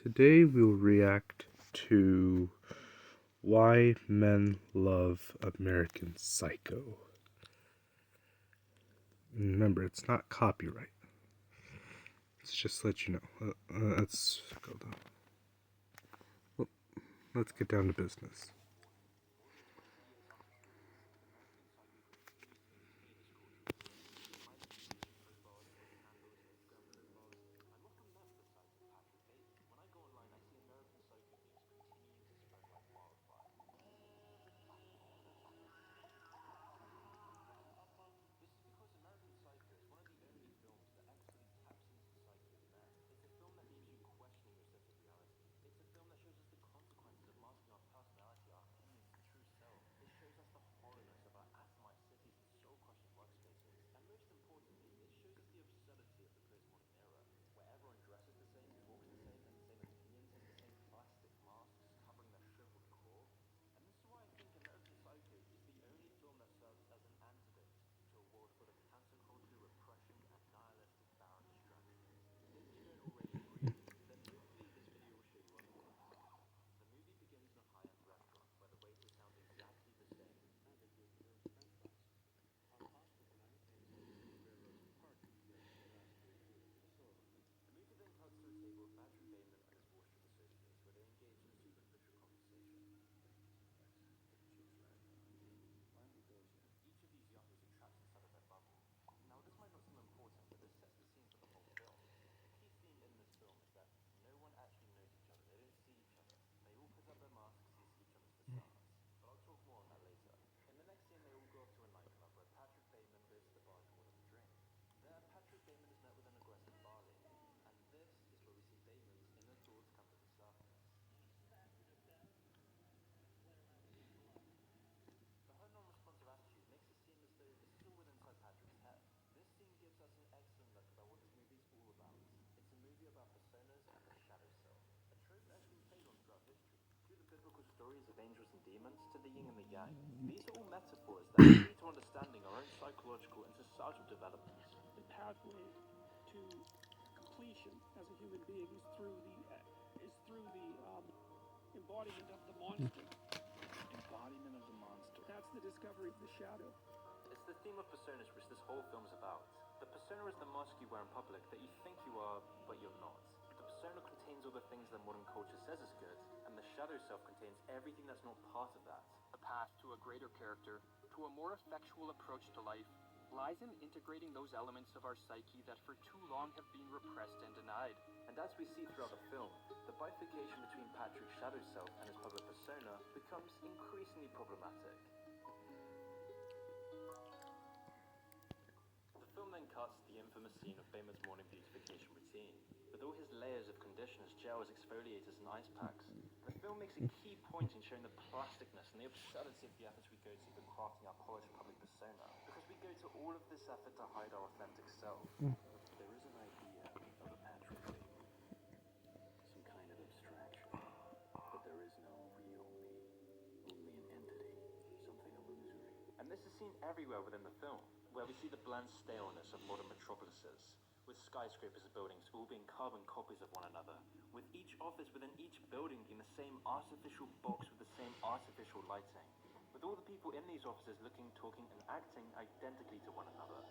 Today we'll react to Why Men Love American Psycho. Remember, it's not copyright. Let's just let you know. Let's go down. Well, let's get down to business. Stories of angels and demons to the yin and the yang. These are all metaphors that are key to understanding our own psychological and societal developments. The pathway to completion as a human being is through the embodiment of the monster. Embodiment of the monster. That's the discovery of the shadow. It's the theme of personas which this whole film's about. The persona is the mask you wear in public that you think you are, but you're not. The persona contains all the things that modern culture says is good, and the shadow self contains everything that's not part of that. The path to a greater character, to a more effectual approach to life, lies in integrating those elements of our psyche that for too long have been repressed and denied. And as we see throughout the film, the bifurcation between Patrick's shadow self and his public persona becomes increasingly problematic. The film then cuts to the infamous scene of Bateman's morning beautification routine. With all his layers of conditioners, gels, exfoliators, and ice packs, the film makes a key point in showing the plasticness and the absurdity of the efforts we go to when crafting our polished public persona. Because we go to all of this effort to hide our authentic self. There is an idea of a Patrick Bateman, some kind of abstraction, but there is no real me, only an entity, something illusory. And this is seen everywhere within the film, where we see the bland staleness of modern metropolises, with skyscrapers and buildings all being carbon copies of one another, with each office within each building being the same artificial box with the same artificial lighting, with all the people in these offices looking, talking, and acting identically to one another.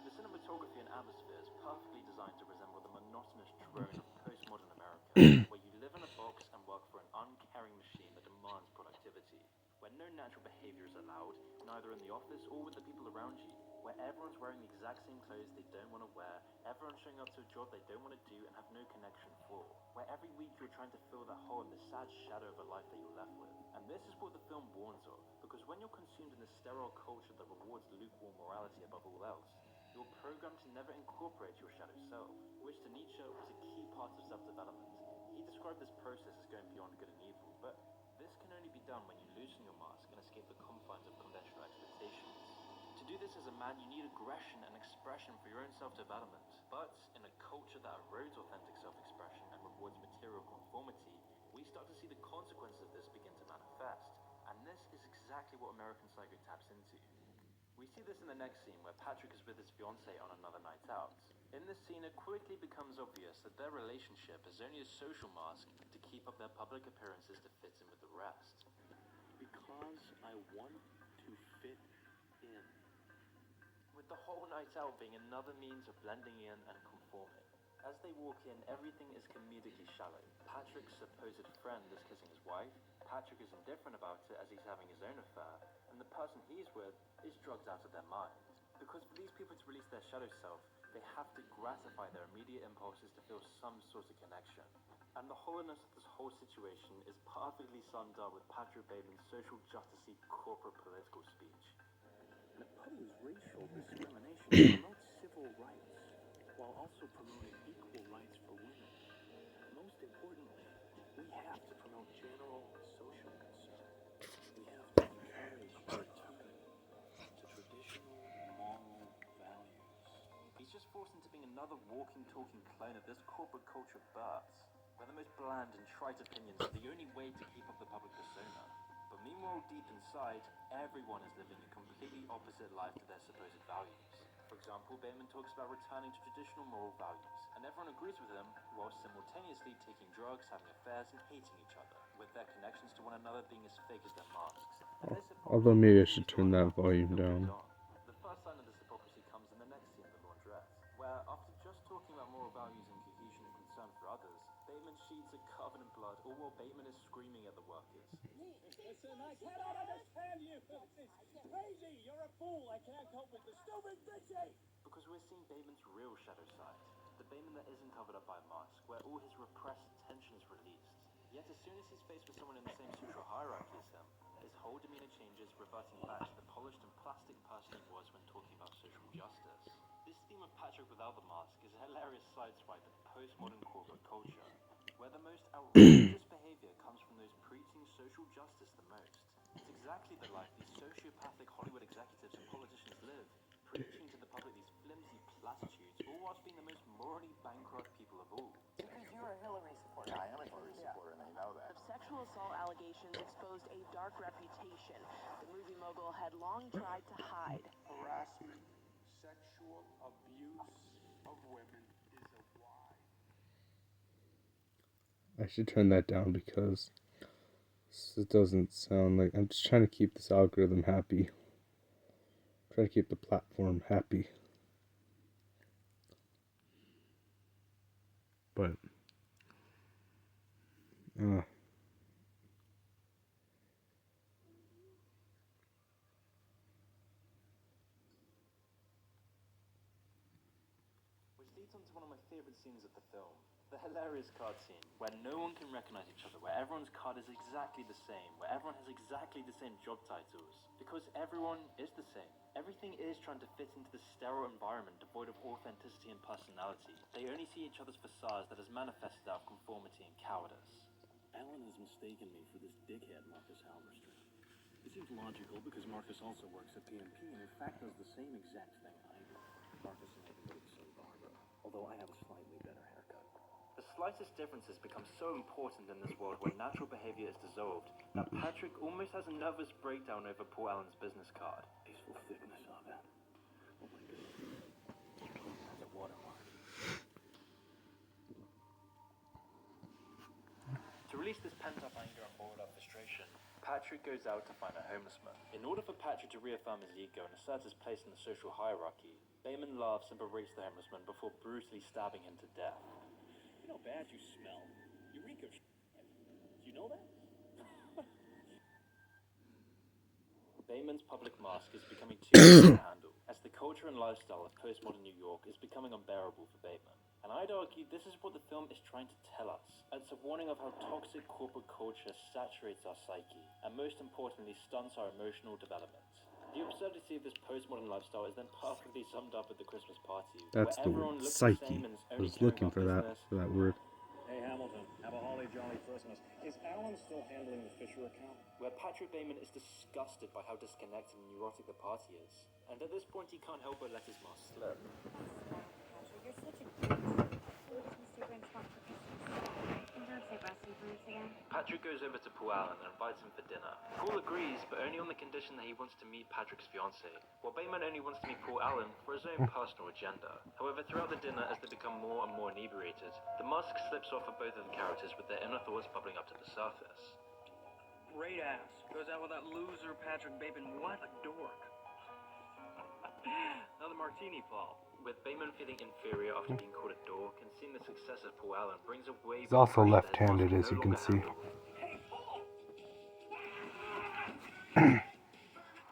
The cinematography and atmosphere is perfectly designed to resemble the monotonous drone of postmodern America, where you live in a box and work for an uncaring machine that demands productivity, where no natural behavior is allowed, neither in the office or with the people around you, where everyone's wearing the exact same clothes they don't want to wear, everyone's showing up to a job they don't want to do and have no connection for, where every week you're trying to fill that hole in the sad shadow of a life that you're left with. And this is what the film warns of, because when you're consumed in this sterile culture that rewards lukewarm morality above all else, you're programmed to never incorporate your shadow self, which to Nietzsche was a key part of self-development. He described this process as going beyond good and evil, but this can only be done when you loosen your mask and escape the confines of conventional expectations. To do this as a man, you need aggression and expression for your own self-development. But in a culture that erodes authentic self-expression and rewards material conformity, we start to see the consequences of this begin to manifest. And this is exactly what American Psycho taps into. We see this in the next scene where Patrick is with his fiancée on another night out. In this scene, it quickly becomes obvious that their relationship is only a social mask to keep up their public appearances to fit in with the rest. Because I want to fit in. With the whole night out being another means of blending in and conforming. As they walk in, everything is comedically shallow. Patrick's supposed friend is kissing his wife, Patrick is indifferent about it as he's having his own affair, and the person he's with is drugged out of their mind. Because for these people to release their shadow self, they have to gratify their immediate impulses to feel some sort of connection. And the hollowness of this whole situation is perfectly summed up with Patrick Bateman's social justice-y corporate political speech. Napoleon's racial discrimination promotes civil rights, while also promoting equal rights for women. Most importantly, we have to promote general social concern. We have to encourage return to traditional moral values. He's just forced into being another walking, talking clone of this corporate culture births, where the most bland and trite opinions are the only way to keep up the public persona. But meanwhile, deep inside, everyone is living a completely opposite life to their supposed values. For example, Bateman talks about returning to traditional moral values, and everyone agrees with him, while simultaneously taking drugs, having affairs, and hating each other, with their connections to one another being as fake as their masks. And this Although maybe I hypocrisy should continues turn on that after the volume film down. moves on. The first sign of this hypocrisy comes in the next scene, the laundrette, where after just talking about moral values and cohesion and concern for others, Bateman sheets are covered in blood, all while Bateman is screaming at the workers. Listen, I cannot understand you. It's crazy. You're a fool. I can't cope with this stupid bitchy. Because we're seeing Bateman's real shadow side. The Bateman that isn't covered up by a mask, where all his repressed tension is released. Yet as soon as he's faced with someone in the same social hierarchy as him, his whole demeanor changes, reverting back to the polished and plastic person he was when talking about social justice. This theme of Patrick without the mask is a hilarious sideswipe at postmodern corporate culture, where the most outrageous behavior comes from those preaching social justice the most. It's exactly the life these sociopathic Hollywood executives and politicians live, preaching to the public these flimsy platitudes, all whilst being the most morally bankrupt people of all. Because you're a Hillary supporter. Yeah, I am a Hillary supporter, and they know that. Of sexual assault allegations exposed a dark reputation the movie mogul had long tried to hide. Harassment, sexual abuse of women is a wide. I should turn that down because it doesn't sound like I'm just trying to keep this algorithm happy. Try to keep the platform happy. But Which leads on to one of my favourite scenes of the film. The hilarious card scene, where no one can recognise each other, where everyone's card is exactly the same, where everyone has exactly the same job titles. Because everyone is the same. Everything is trying to fit into this sterile environment devoid of authenticity and personality. They only see each other's facades that is manifested out of conformity and cowardice. Alan has mistaken me for this dickhead, Marcus Halverstrom. It seems logical because Marcus also works at PMP and in fact does the same exact thing I do. Marcus and I can go to the same barber, although I have a slightly better haircut. The slightest differences become so important in this world where natural behaviour is dissolved that Patrick almost has a nervous breakdown over Paul Allen's business card. Tasteful thickness of it. Oh my goodness. That's a watermark. To release this pent-up anger and boiled-up frustration, Patrick goes out to find a homeless man. In order for Patrick to reaffirm his ego and assert his place in the social hierarchy, Bateman laughs and berates the homeless man before brutally stabbing him to death. You know how bad you smell. You reek of shit. Do you know that? Bateman's public mask is becoming too much to handle, as the culture and lifestyle of postmodern New York is becoming unbearable for Bateman. And I'd argue this is what the film is trying to tell us. It's a warning of how toxic corporate culture saturates our psyche, and most importantly stunts our emotional development. The absurdity of this postmodern lifestyle is then perfectly summed up at the Christmas party, that's where the everyone word, looks the psyche. same and is I only was caring looking about for business. that word. Hey, Hamilton, have a holly jolly Christmas. Is Alan still handling the Fisher account? Where Patrick Bateman is disgusted by how disconnected and neurotic the party is. And at this point he can't help but let his mask slip. Patrick, you're such a goof. What does Mr. Grinch want for Christmas? And don't say Brussels roots again. Patrick goes over to Paul Allen and invites him for dinner. Paul agrees, but only on the condition that he wants to meet Patrick's fiancée, while Bateman only wants to meet Paul Allen for his own personal agenda. However, throughout the dinner, as they become more and more inebriated, the mask slips off of both of the characters with their inner thoughts bubbling up to the surface. Great ass. Goes out with that loser Patrick Bateman. What a dork. Another martini, Paul. With Bateman feeling inferior after being called a dork and seeing the success of Paul Allen brings a wave He's of also pressure that his left-handed, mask as you no can longer see. handle.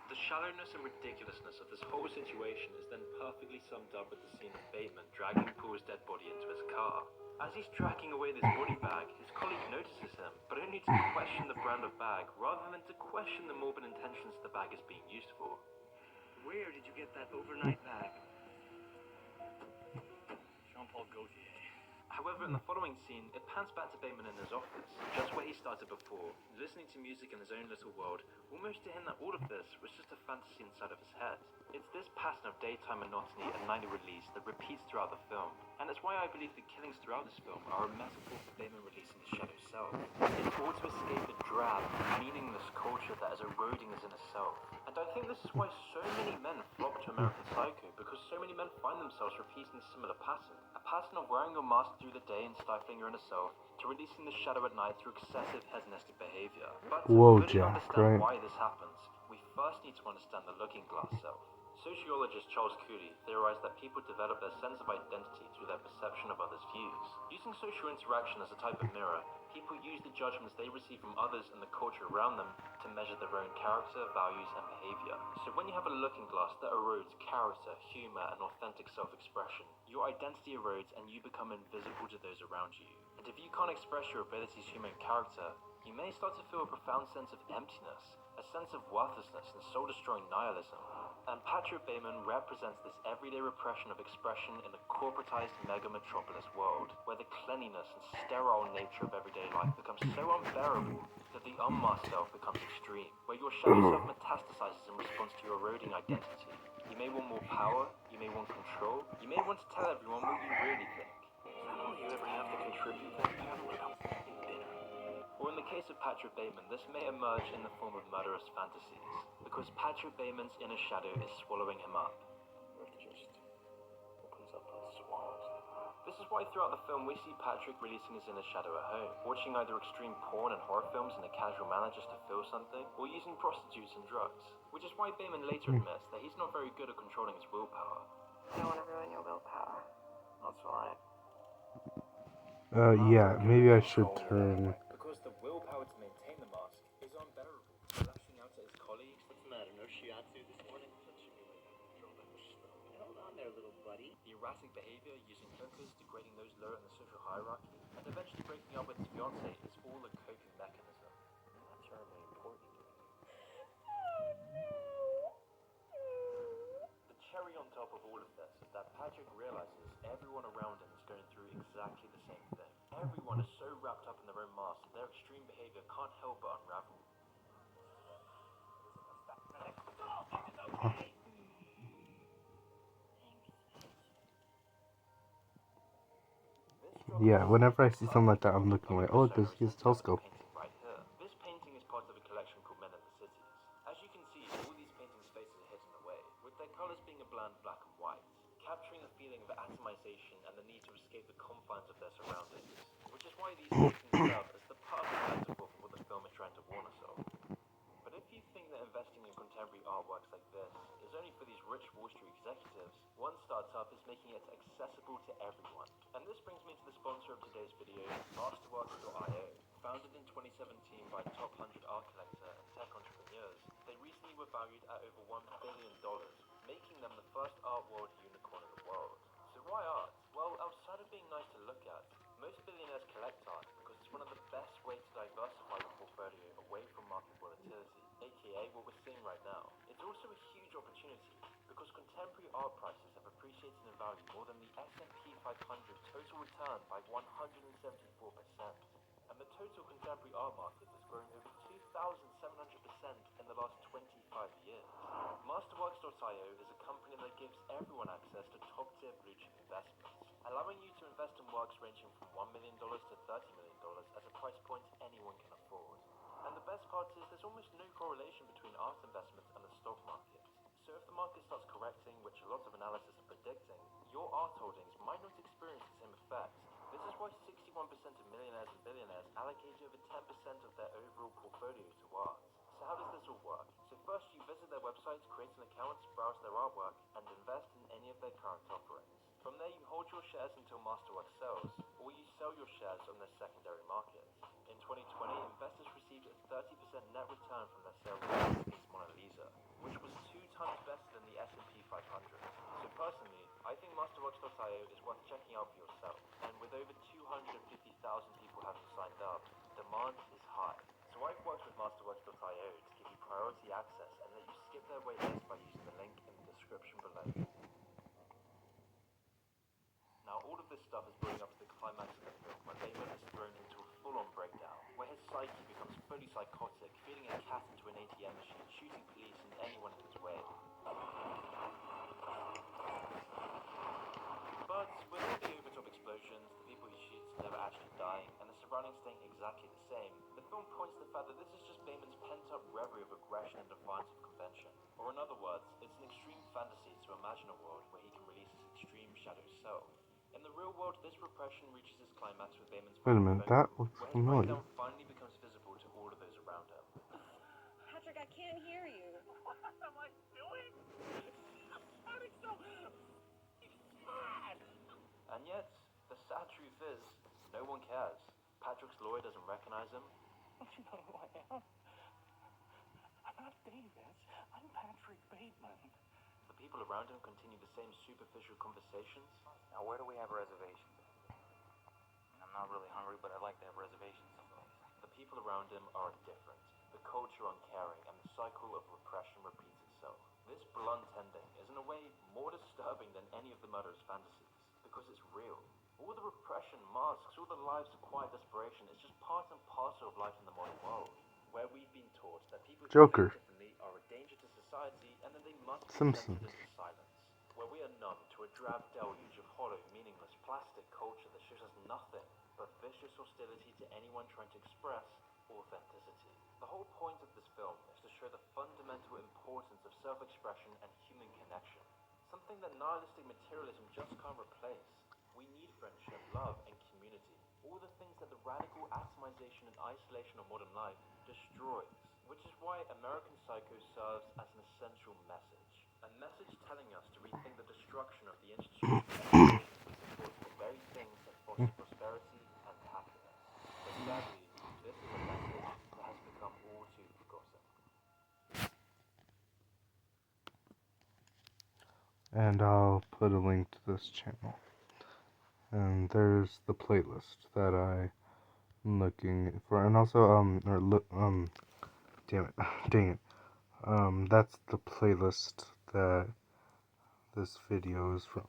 The shallowness and ridiculousness of this whole situation is then perfectly summed up with the scene of Bateman dragging Paul's dead body into his car. As he's dragging away this body bag, his colleague notices him, but only to question the brand of bag rather than to question the morbid intentions the bag is being used for. Where did you get that overnight bag? Jean-Paul Gaultier. However, in the following scene, it pans back to Bateman in his office, just where he started before, listening to music in his own little world, almost to him that all of this was just a fantasy inside of his head. It's this pattern of daytime monotony and nightly release that repeats throughout the film, and it's why I believe the killings throughout this film are a metaphor for Bateman releasing the shadow self. It's all to escape the drab, meaningless culture that is eroding his inner self. And I think this is why so many men flock to American Psycho, because so many men find themselves repeating a similar pattern. A pattern of wearing your mask through the day and stifling your inner self, to releasing the shadow at night through excessive hedonistic behavior. But to Whoa, really Jack, understand right? why this happens, we first need to understand the looking glass self. Sociologist Charles Cooley theorized that people develop their sense of identity through their perception of others' views. Using social interaction as a type of mirror, people use the judgments they receive from others and the culture around them to measure their own character, values, and behavior. So when you have a looking glass that erodes character, humor, and authentic self-expression, your identity erodes and you become invisible to those around you. And if you can't express your abilities, humor, and character, you may start to feel a profound sense of emptiness, a sense of worthlessness and soul-destroying nihilism. And Patrick Bateman represents this everyday repression of expression in a corporatized mega-metropolis world, where the cleanliness and sterile nature of everyday life becomes so unbearable that the unmasked self becomes extreme, where your shadow self metastasizes in response to your eroding identity. You may want more power, you may want control, you may want to tell everyone what you really think. Is that all you ever have to contribute then, Pat? Like I'm bitter. Or in the case of Patrick Bateman, this may emerge in the form of murderous fantasies, because Patrick Bateman's inner shadow is swallowing him up. Or it just opens up and swallows them. This is why throughout the film we see Patrick releasing his inner shadow at home, watching either extreme porn and horror films in a casual manner just to feel something, or using prostitutes and drugs. Which is why Bateman later admits that he's not very good at controlling his willpower. I don't want to ruin your willpower. That's fine. Yeah, maybe I should turn. Because the willpower to maintain the mask is unbearable. Lashing out at his colleagues. What's the matter? No shiatsu this morning? That should be like control that stuff. Hold on there, little buddy. The erratic behavior, using hookers, degrading those lower in the social hierarchy, and eventually breaking up with his fiancée is all a coping mechanism. Not terribly important. The cherry on top of all of this is that Patrick realizes everyone around him is going through exactly the same thing. Everyone is so wrapped up in their own mask that their extreme behavior can't help but unravel. Yeah, whenever I see something like that, I'm looking like, oh, this is telescope. Painting right here. This painting is part of a collection called Men in the Cities. As you can see, all these paintings' faces are hidden away, with their colors being a bland black and white, capturing the feeling of atomization and the need to escape the confines of their surroundings. Which is why these paintings serve as the perfect metaphor for what the film is trying to warn us of. But if you think that investing in contemporary artworks like this is only for these rich Wall Street executives, one startup is making it accessible to everyone. And this brings me to the sponsor of today's video, Masterworks.io. Founded in 2017 by top 100 art collector and tech entrepreneurs, they recently were valued at over $1 billion, making them the first art world unicorn in the world. So why art? Well, outside of being nice to look at, most billionaires collect art because it's one of the best ways to diversify your portfolio away from market volatility, aka what we're seeing right now. It's also a huge opportunity because contemporary art prices have appreciated in value more than the S&P 500 total return by 174%. And the total contemporary art market has grown over 2,700% in the last 25 years. Masterworks.io is a company that gives everyone access to top-tier blue-chip investments, allowing you to invest in works ranging from $1 million to $30 million at a price point anyone can afford. part is there's almost no correlation between art investments and the stock market. So if the market starts correcting, which a lot of analysis are predicting, your art holdings might not experience the same effect. This is why 61% of millionaires and billionaires allocate over 10% of their overall portfolio to art. So how does this all work? So first you visit their website, create an account, browse their artwork, and invest in any of their current offerings. From there you hold your shares until Masterwork sells, or you sell your shares on their secondary market. In 2020, investors received a 30% net return from their sale of the masterpiece Mona Lisa, which was 2 times better than the S&P 500. So personally, I think Masterworks.io is worth checking out for yourself. And with over 250,000 people having signed up, demand is high. So I've worked with Masterworks.io to give you priority access and let you skip their wait list by using the link in the description below. Now all of this stuff is building up to the climax of the film, when Damon is thrown into a full-on breakdown, where his psyche becomes fully psychotic, feeding a cat into an ATM machine, shooting police and anyone in his way. But with all the over-top explosions, the people he shoots never actually dying, and the surroundings staying exactly the same, the film points to the fact that this is just Bateman's pent-up reverie of aggression and defiance of convention. Or in other words, it's an extreme fantasy to imagine a world where he can release his extreme shadow self. In the real world, this repression reaches its climax with Bateman's Wait a minute, that looks where his familiar. breakdown finally becomes visible to all of those around him. Patrick, I can't hear you. What am I doing? Sounding so sad. And yet, the sad truth is, no one cares. Patrick's lawyer doesn't recognize him. Don't you know who I am? I'm not Davis. I'm Patrick Bateman. The people around him continue the same superficial conversations. Now, where do we have reservations? I'm not really hungry, but I'd like to have reservations someplace. The people around him are indifferent, the culture uncaring, and the cycle of repression repeats itself. This blunt ending is in a way more disturbing than any of the murderous fantasies, because it's real. All the repression, masks, all the lives of quiet desperation is just part and parcel of life in the modern world, where we've been taught that people who Joker. think differently are a danger to society, and that they must be Simpsons. censored into silence. Where we are numb to a drab deluge of hollow, meaningless, plastic culture that shows us nothing but vicious hostility to anyone trying to express authenticity. The whole point of this film is to show the fundamental importance of self-expression and human connection, something that nihilistic materialism just can't replace. We need friendship, love, and community, all the things that the radical atomization and isolation of modern life destroys, which is why American Psycho serves as an essential message. A message telling us to rethink the destruction of the institutions and support the very things that foster prosperity and happiness. But sadly, this is a message that has become all too forgotten. And I'll put a link to this channel. And there's the playlist that I'm looking for, and also dang it, that's the playlist that this video is from.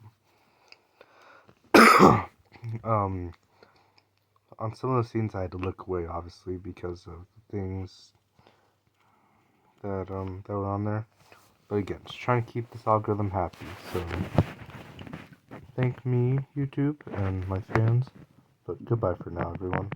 On some of the scenes I had to look away, obviously, because of the things that were on there. But again, just trying to keep this algorithm happy, so thank me, YouTube, and my fans, but goodbye for now, everyone.